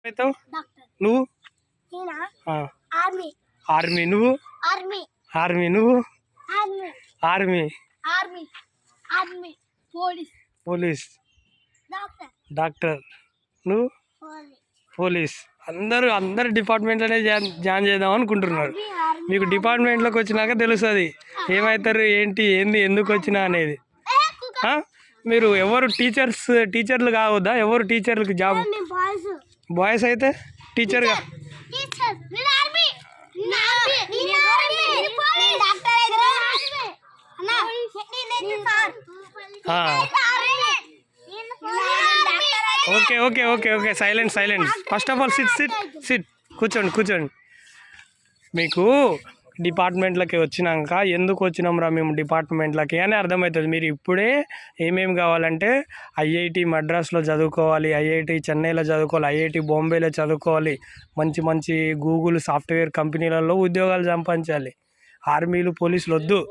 అవుతావు డాక్టర్. నువ్వు? నేనా? ఆ, ఆర్మీ. ఆర్మీ. నువ్వు? ఆర్మీ. ఆర్మీ. నువ్వు? Army. Army. Army. Army. Police. Police. Doctor. Doctor. నువ్వు? పోలీస్. పోలీస్. అందరు డిపార్ట్మెంట్లోనే జాయిన్ చేద్దాం అనుకుంటున్నారు. ఆర్మీ. మీకు డిపార్ట్మెంట్లోకి వచ్చినాక తెలుస్తుంది ఏమవుతారు, ఏంది, ఎందుకు వచ్చినా అనేది. ఆ? మీరు ఎవరు టీచర్లు కావద్దా? ఎవరు టీచర్లకి జాబ్? బాయ్స్. బాయ్స్ అయితే టీచర్గా. టీచర్. నేను ఆర్మీ. నేను ఆర్మీ. నేను ఆర్మీ. నేను పోలీస్. డాక్టర్ అయితే ఆర్మీ. అన్న నేను సార్. ఆర్మీ. నేను police. Okay okay okay okay silent. First of all SIT. కూర్చోండి. మీకు డిపార్ట్మెంట్లకి వచ్చినాక ఎందుకు వచ్చినాంరా మేము డిపార్ట్మెంట్లకి అని అర్థమవుతుంది. మీరు ఇప్పుడే ఏమేమి కావాలంటే ఐఐటి మద్రాస్లో చదువుకోవాలి, ఐఐటి చెన్నైలో చదువుకోవాలి, ఐఐటి బాంబేలో చదువుకోవాలి, మంచి గూగుల్ సాఫ్ట్వేర్ కంపెనీలలో ఉద్యోగాలు సంపాదించాలి. ఆర్మీలు పోలీసులు వద్దు.